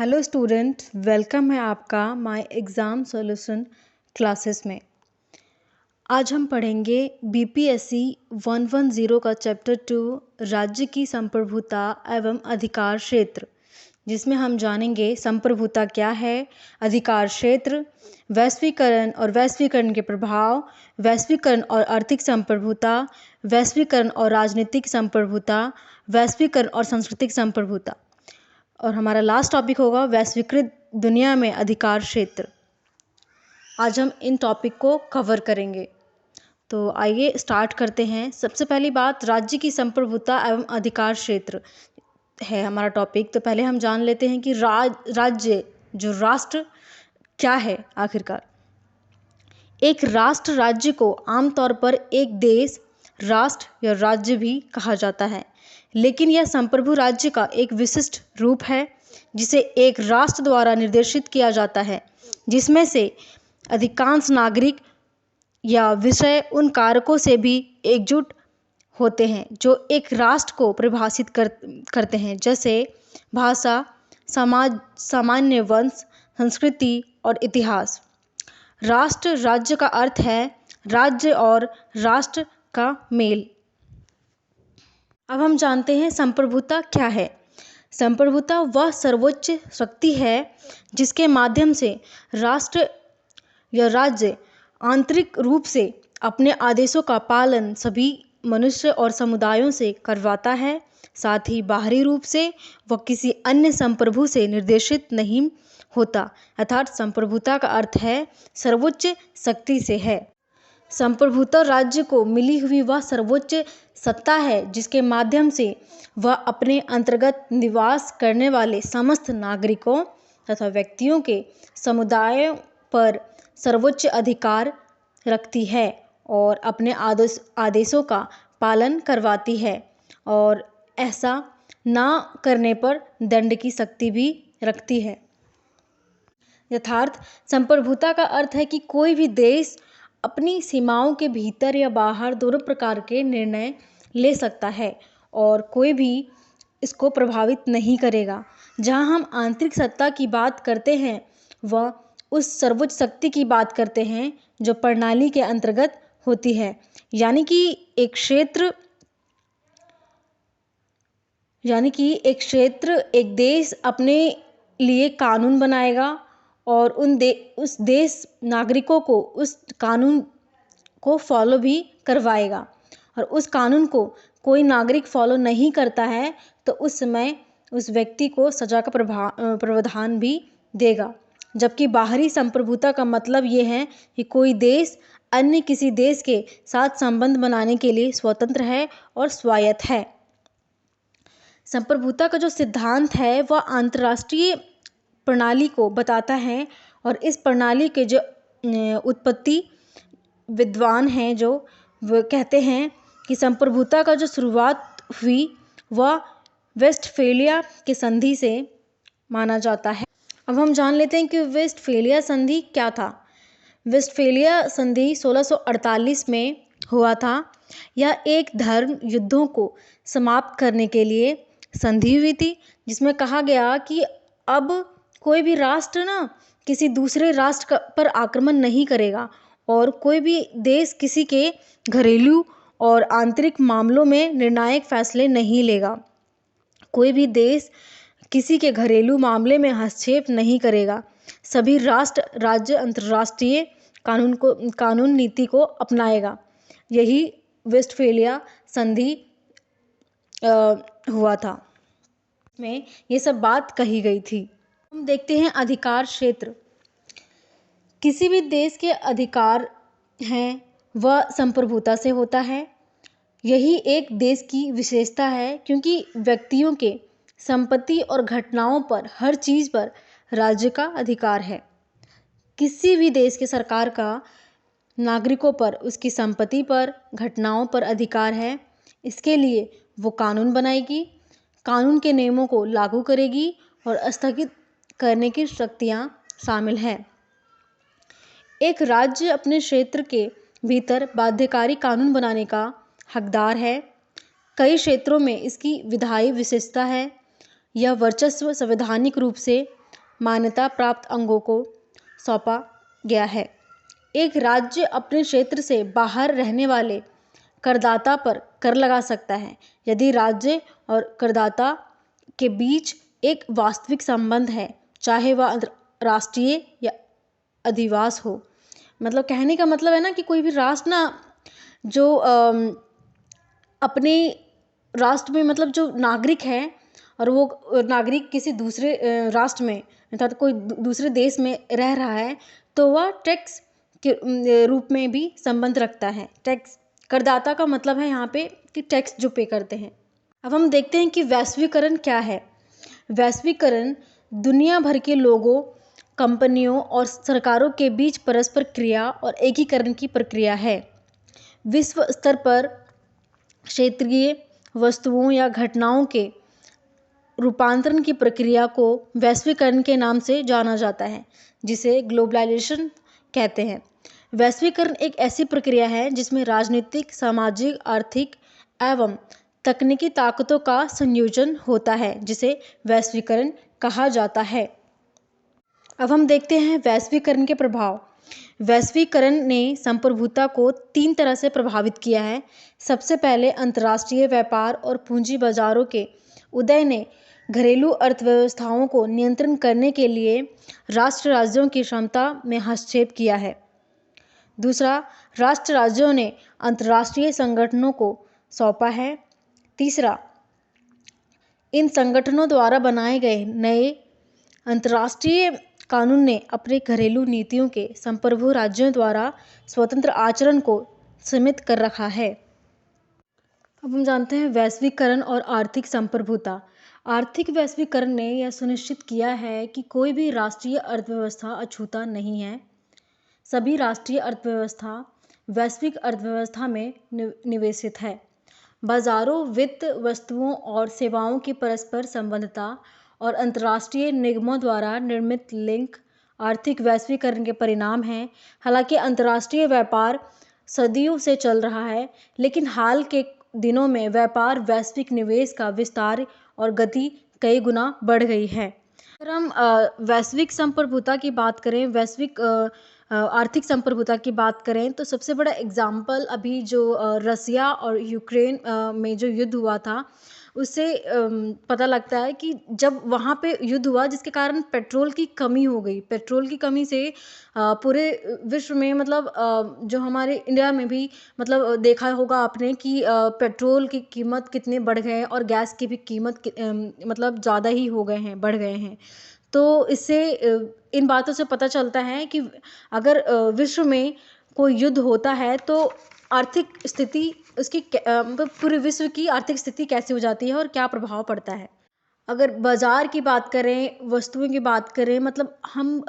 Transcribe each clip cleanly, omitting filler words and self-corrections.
Hello student, welcome है आपका my exam solution classes में। आज हम पढ़ेंगे बीपीएससी 110 का चैप्टर 2 राज्य की संप्रभुता एवं अधिकार क्षेत्र, जिसमें हम जानेंगे संप्रभुता क्या है, अधिकार क्षेत्र, वैश्वीकरण के प्रभाव, वैश्वीकरण और आर्थिक संप्रभुता, वैश्वीकरण और राजनीतिक संप्रभुता, वैश्वीकरण और सांस्कृतिक संप्रभुता, और हमारा लास्ट टॉपिक होगा वैश्वीकृत दुनिया में अधिकार क्षेत्र। आज हम इन टॉपिक को कवर करेंगे। तो आइए स्टार्ट करते हैं। सबसे पहली बात, राज्य की संप्रभुता एवं अधिकार क्षेत्र है हमारा टॉपिक। तो पहले हम जान लेते हैं कि राज्य जो राष्ट्र क्या है आखिरकार। एक राष्ट्र राज्य को आमतौर पर एक देश, राष्ट्र या राज्य भी कहा जाता है, लेकिन यह संप्रभु राज्य का एक विशिष्ट रूप है जिसे एक राष्ट्र द्वारा निर्देशित किया जाता है, जिसमें से अधिकांश नागरिक या विषय उन कारकों से भी एकजुट होते हैं जो एक राष्ट्र को परिभाषित करते हैं, जैसे भाषा, समाज, सामान्य वंश, संस्कृति और इतिहास। राष्ट्र राज्य का अर्थ है राज्य और राष्ट्र का मेल। अब हम जानते हैं संप्रभुता क्या है। संप्रभुता वह सर्वोच्च शक्ति है जिसके माध्यम से राष्ट्र या राज्य आंतरिक रूप से अपने आदेशों का पालन सभी मनुष्य और समुदायों से करवाता है, साथ ही बाहरी रूप से वह किसी अन्य संप्रभु से निर्देशित नहीं होता। अर्थात संप्रभुता का अर्थ है सर्वोच्च शक्ति से है। संप्रभुता राज्य को मिली हुई वह सर्वोच्च सत्ता है जिसके माध्यम से वह अपने अंतर्गत निवास करने वाले समस्त नागरिकों तथा व्यक्तियों के समुदायों पर सर्वोच्च अधिकार रखती है और अपने आदेशों का पालन करवाती है, और ऐसा ना करने पर दंड की शक्ति भी रखती है। यथार्थ संप्रभुता का अर्थ है कि कोई भी देश अपनी सीमाओं के भीतर या बाहर दोनों प्रकार के निर्णय ले सकता है और कोई भी इसको प्रभावित नहीं करेगा। जहां हम आंतरिक सत्ता की बात करते हैं वह उस सर्वोच्च शक्ति की बात करते हैं जो प्रणाली के अंतर्गत होती है, यानी कि एक क्षेत्र एक देश अपने लिए कानून बनाएगा और उस देश नागरिकों को उस कानून को फॉलो भी करवाएगा, और उस कानून को कोई नागरिक फॉलो नहीं करता है तो उस समय उस व्यक्ति को सजा का प्रावधान भी देगा। जबकि बाहरी संप्रभुता का मतलब ये है कि कोई देश अन्य किसी देश के साथ संबंध बनाने के लिए स्वतंत्र है और स्वायत्त है। संप्रभुता का जो सिद्धांत है वह अंतर्राष्ट्रीय प्रणाली को बताता है, और इस प्रणाली के जो उत्पत्ति विद्वान हैं जो वो कहते हैं कि संप्रभुता का जो शुरुआत हुई वह वेस्टफेलिया की संधि से माना जाता है। अब हम जान लेते हैं कि वेस्टफेलिया संधि क्या था। वेस्टफेलिया संधि 1648 में हुआ था। यह एक धर्म युद्धों को समाप्त करने के लिए संधि हुई थी, जिसमें कहा गया कि अब कोई भी राष्ट्र ना किसी दूसरे राष्ट्र पर आक्रमण नहीं करेगा और कोई भी देश किसी के घरेलू और आंतरिक मामलों में निर्णायक फैसले नहीं लेगा। कोई भी देश किसी के घरेलू मामले में हस्तक्षेप नहीं करेगा। सभी राष्ट्र राज्य अंतर्राष्ट्रीय कानून नीति को अपनाएगा। यही वेस्टफेलिया संधि हुआ था, में ये सब बात कही गई थी। हम देखते हैं अधिकार क्षेत्र। किसी भी देश के अधिकार हैं वह संप्रभुता से होता है। यही एक देश की विशेषता है, क्योंकि व्यक्तियों के संपत्ति और घटनाओं पर हर चीज़ पर राज्य का अधिकार है। किसी भी देश की सरकार का नागरिकों पर उसकी संपत्ति पर घटनाओं पर अधिकार है। इसके लिए वो कानून बनाएगी, कानून के नियमों को लागू करेगी और स्थगित करने की शक्तियाँ शामिल हैं। एक राज्य अपने क्षेत्र के भीतर बाध्यकारी कानून बनाने का हकदार है। कई क्षेत्रों में इसकी विधायी विशेषता है। यह वर्चस्व संवैधानिक रूप से मान्यता प्राप्त अंगों को सौंपा गया है। एक राज्य अपने क्षेत्र से बाहर रहने वाले करदाता पर कर लगा सकता है यदि राज्य और करदाता के बीच एक वास्तविक संबंध है, चाहे वह राष्ट्रीय या अधिवास हो। मतलब कहने का मतलब है ना कि कोई भी राष्ट्र ना जो अपने राष्ट्र में मतलब जो नागरिक है और वो नागरिक किसी दूसरे राष्ट्र में अर्थात कोई दूसरे देश में रह रहा है तो वह टैक्स के रूप में भी संबंध रखता है। टैक्स करदाता का मतलब है यहाँ पे कि टैक्स जो पे करते हैं। अब हम देखते हैं कि वैश्वीकरण क्या है। वैश्वीकरण दुनिया भर के लोगों, कंपनियों और सरकारों के बीच परस्पर क्रिया और एकीकरण की प्रक्रिया है। विश्व स्तर पर क्षेत्रीय वस्तुओं या घटनाओं के रूपांतरण की प्रक्रिया को वैश्वीकरण के नाम से जाना जाता है, जिसे ग्लोबलाइजेशन कहते हैं। वैश्वीकरण एक ऐसी प्रक्रिया है जिसमें राजनीतिक, सामाजिक, आर्थिक एवं तकनीकी ताकतों का संयोजन होता है, जिसे वैश्वीकरण कहा जाता है। अब हम देखते हैं वैश्वीकरण के प्रभाव। वैश्वीकरण ने संप्रभुता को 3 तरह से प्रभावित किया है। सबसे पहले अंतर्राष्ट्रीय व्यापार और पूंजी बाजारों के उदय ने घरेलू अर्थव्यवस्थाओं को नियंत्रण करने के लिए राष्ट्र राज्यों की क्षमता में हस्तक्षेप किया है। दूसरा, राष्ट्र राज्यों ने अंतर्राष्ट्रीय संगठनों को सौंपा है। तीसरा, इन संगठनों द्वारा बनाए गए नए अंतर्राष्ट्रीय कानून ने अपने घरेलू नीतियों के संप्रभु राज्यों द्वारा स्वतंत्र आचरण को सीमित कर रखा है। अब हम जानते हैं वैश्वीकरण और आर्थिक संप्रभुता। आर्थिक वैश्वीकरण ने यह सुनिश्चित किया है कि कोई भी राष्ट्रीय अर्थव्यवस्था अछूता नहीं है। सभी राष्ट्रीय अर्थव्यवस्था वैश्विक अर्थव्यवस्था में निवेशित है। बाजारों, वित्त, वस्तुओं और सेवाओं की परस्पर संबद्धता और अंतर्राष्ट्रीय निगमों द्वारा निर्मित लिंक आर्थिक वैश्वीकरण के परिणाम हैं। हालांकि अंतर्राष्ट्रीय व्यापार सदियों से चल रहा है, लेकिन हाल के दिनों में व्यापार, वैश्विक निवेश का विस्तार और गति कई गुना बढ़ गई है। अगर हम वैश्विक संप्रभुता की बात करें, वैश्विक आर्थिक संप्रभुता की बात करें तो सबसे बड़ा एग्जाम्पल अभी जो रसिया और यूक्रेन में जो युद्ध हुआ था उससे पता लगता है कि जब वहाँ पे युद्ध हुआ जिसके कारण पेट्रोल की कमी हो गई। पेट्रोल की कमी से पूरे विश्व में मतलब जो हमारे इंडिया में भी मतलब देखा होगा आपने कि पेट्रोल की कीमत कितने बढ़ गए हैं और गैस की भी कीमत मतलब ज़्यादा ही हो गए हैं, बढ़ गए हैं। तो इससे इन बातों से पता चलता है कि अगर विश्व में कोई युद्ध होता है तो आर्थिक स्थिति उसकी मतलब पूरे विश्व की आर्थिक स्थिति कैसी हो जाती है और क्या प्रभाव पड़ता है। अगर बाज़ार की बात करें, वस्तुओं की बात करें, मतलब हम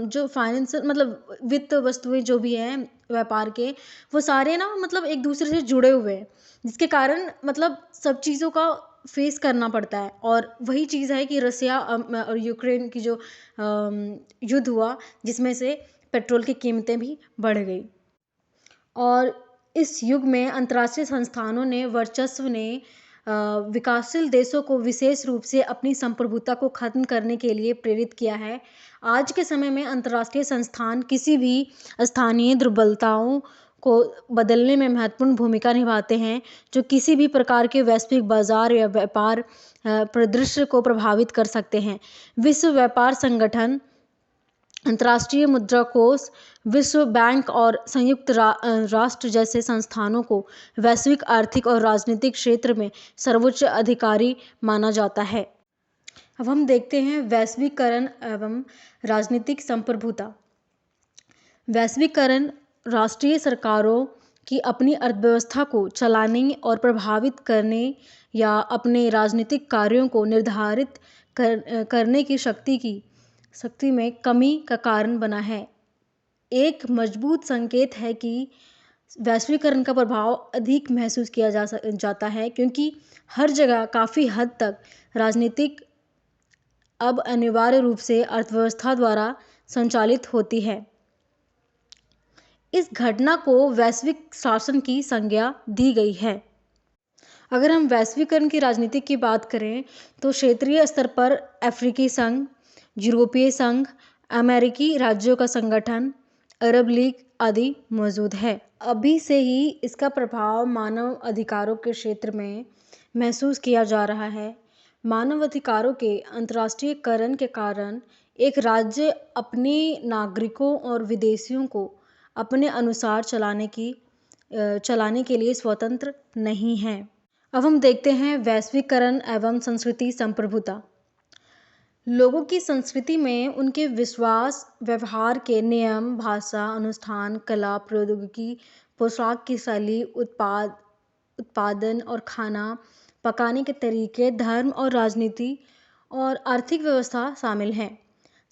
जो फाइनेंशियल मतलब वित्त वस्तुएं जो भी हैं व्यापार के, वो सारे ना मतलब एक दूसरे से जुड़े हुए हैं, जिसके कारण मतलब सब चीज़ों का फेस करना पड़ता है। और वही चीज़ है कि रसिया और यूक्रेन की जो युद्ध हुआ जिसमें से पेट्रोल की कीमतें भी बढ़ गई। और इस युग में अंतर्राष्ट्रीय संस्थानों ने वर्चस्व ने विकासशील देशों को विशेष रूप से अपनी संप्रभुता को खत्म करने के लिए प्रेरित किया है। आज के समय में अंतर्राष्ट्रीय संस्थान किसी भी स्थानीय दुर्बलताओं को बदलने में महत्वपूर्ण भूमिका निभाते हैं, जो किसी भी प्रकार के वैश्विक बाजार या व्यापार परिदृश्य को प्रभावित कर सकते हैं। विश्व व्यापार संगठन, अंतर्राष्ट्रीय मुद्रा कोष, विश्व बैंक और संयुक्त राष्ट्र जैसे संस्थानों को वैश्विक आर्थिक और राजनीतिक क्षेत्र में सर्वोच्च अधिकारी माना जाता है। अब हम देखते हैं वैश्वीकरण एवं राजनीतिक संप्रभुता। वैश्वीकरण राष्ट्रीय सरकारों की अपनी अर्थव्यवस्था को चलाने और प्रभावित करने या अपने राजनीतिक कार्यों को निर्धारित करने की शक्ति में कमी का कारण बना है। एक मजबूत संकेत है कि वैश्वीकरण का प्रभाव अधिक महसूस किया जाता है, क्योंकि हर जगह काफ़ी हद तक राजनीतिक अब अनिवार्य रूप से अर्थव्यवस्था द्वारा संचालित होती है। इस घटना को वैश्विक शासन की संज्ञा दी गई है। अगर हम वैश्वीकरण की राजनीति की बात करें तो क्षेत्रीय स्तर पर अफ्रीकी संघ, यूरोपीय संघ, अमेरिकी राज्यों का संगठन, अरब लीग आदि मौजूद है। अभी से ही इसका प्रभाव मानव अधिकारों के क्षेत्र में महसूस किया जा रहा है। मानव अधिकारों के अंतर्राष्ट्रीयकरण के कारण एक राज्य अपने नागरिकों और विदेशियों को अपने अनुसार चलाने के लिए स्वतंत्र नहीं है। अब हम देखते हैं वैश्वीकरण एवं संस्कृति संप्रभुता। लोगों की संस्कृति में उनके विश्वास, व्यवहार के नियम, भाषा, अनुष्ठान, कला, प्रौद्योगिकी, पोशाक की शैली, उत्पादन और खाना पकाने के तरीके, धर्म और राजनीति और आर्थिक व्यवस्था शामिल हैं।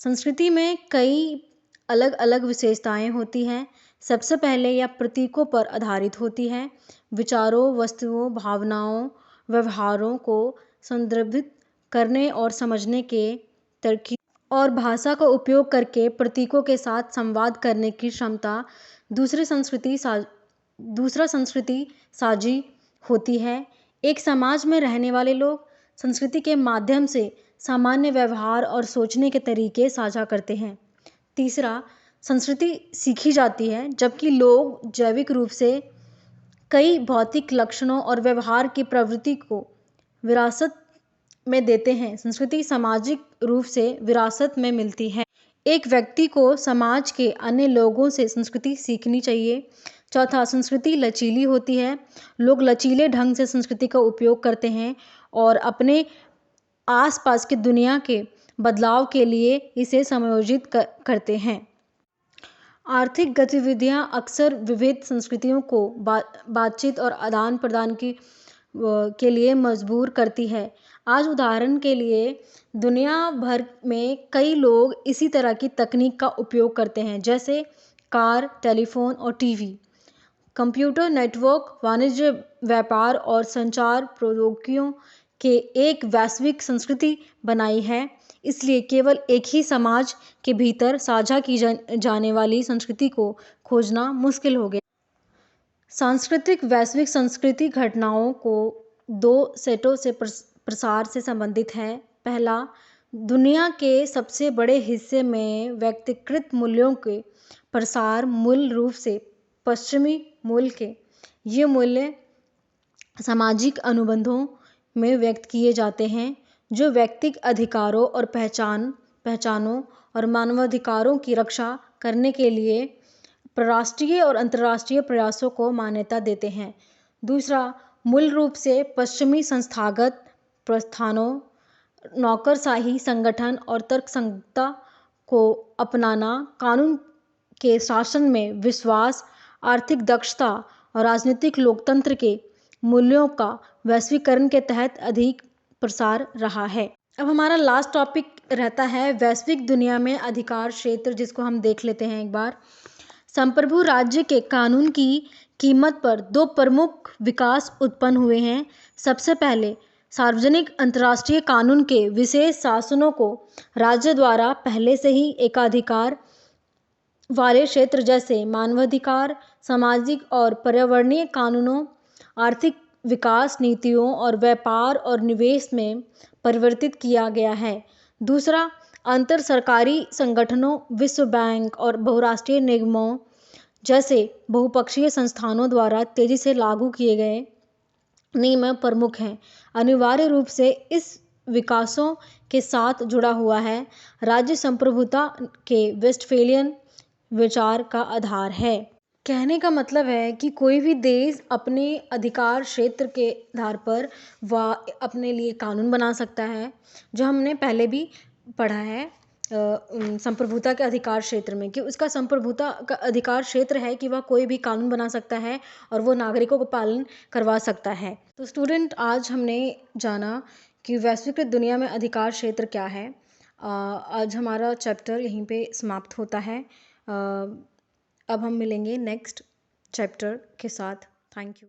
संस्कृति में कई अलग अलग विशेषताएं होती हैं। सबसे पहले यह प्रतीकों पर आधारित होती है। विचारों, वस्तुओं, भावनाओं, व्यवहारों को संदर्भित करने और समझने के तरकीब और भाषा का उपयोग करके प्रतीकों के साथ संवाद करने की क्षमता दूसरा संस्कृति साझी होती है। एक समाज में रहने वाले लोग संस्कृति के माध्यम से सामान्य व्यवहार और सोचने के तरीके साझा करते हैं। तीसरा, संस्कृति सीखी जाती है, जबकि लोग जैविक रूप से कई भौतिक लक्षणों और व्यवहार की प्रवृत्ति को विरासत में देते हैं। संस्कृति सामाजिक रूप से विरासत में मिलती है। एक व्यक्ति को समाज के अन्य लोगों से संस्कृति सीखनी चाहिए। चौथा, संस्कृति लचीली होती है। लोग लचीले ढंग से संस्कृति का उपयोग करते हैं और अपने आसपास की दुनिया के बदलाव के लिए इसे समायोजित करते हैं। आर्थिक गतिविधियां अक्सर विविध संस्कृतियों को बातचीत और आदान प्रदान के लिए मजबूर करती है। आज उदाहरण के लिए दुनिया भर में कई लोग इसी तरह की तकनीक का उपयोग करते हैं, जैसे कार, टेलीफोन और टीवी। कंप्यूटर नेटवर्क वाणिज्य, व्यापार और संचार प्रौद्योगिकियों के एक वैश्विक संस्कृति बनाई है। इसलिए केवल एक ही समाज के भीतर साझा की जाने वाली संस्कृति को खोजना मुश्किल हो गया। सांस्कृतिक वैश्विक संस्कृति घटनाओं को दो सेटों से प्रसार से संबंधित है। पहला, दुनिया के सबसे बड़े हिस्से में व्यक्तिकृत मूल्यों के प्रसार मूल रूप से पश्चिमी मूल के। ये मूल्य सामाजिक अनुबंधों में व्यक्त किए जाते हैं, जो व्यक्तिगत अधिकारों और पहचानों और मानवाधिकारों की रक्षा करने के लिए राष्ट्रीय और अंतर्राष्ट्रीय प्रयासों को मान्यता देते हैं। दूसरा, मूल रूप से पश्चिमी संस्थागत प्रस्थानों, नौकरशाही संगठन और तर्कसंगतता को अपनाना, कानून के शासन में विश्वास, आर्थिक दक्षता और राजनीतिक लोकतंत्र के मूल्यों का वैश्वीकरण के तहत अधिक प्रसार रहा है। अब हमारा लास्ट टॉपिक रहता है वैश्विक दुनिया में अधिकार क्षेत्र, जिसको हम देख लेते हैं एक बार। संप्रभु राज्य के कानून की कीमत पर दो प्रमुख विकास उत्पन्न हुए हैं। सबसे पहले, सार्वजनिक अंतर्राष्ट्रीय कानून के विशेष शासनों को राज्य द्वारा पहले से ही एकाधिकार वाले क्षेत्र जैसे मानवाधिकार, सामाजिक और पर्यावरणीय कानूनों, आर्थिक विकास नीतियों और व्यापार और निवेश में परिवर्तित किया गया है। दूसरा, अंतर सरकारी संगठनों, विश्व बैंक और बहुराष्ट्रीय निगमों जैसे बहुपक्षीय संस्थानों द्वारा तेजी से लागू किए गए नियम प्रमुख हैं। अनिवार्य रूप से इस विकासों के साथ जुड़ा हुआ है राज्य संप्रभुता के वेस्टफेलियन विचार का आधार है। कहने का मतलब है कि कोई भी देश अपने अधिकार क्षेत्र के आधार पर वह अपने लिए कानून बना सकता है, जो हमने पहले भी पढ़ा है संप्रभुता के अधिकार क्षेत्र में, कि उसका संप्रभुता का अधिकार क्षेत्र है कि वह कोई भी कानून बना सकता है और वो नागरिकों को पालन करवा सकता है। तो स्टूडेंट, आज हमने जाना कि वैश्विक दुनिया में अधिकार क्षेत्र क्या है। आज हमारा चैप्टर यहीं पे समाप्त होता है। अब हम मिलेंगे नेक्स्ट चैप्टर के साथ। Thank you.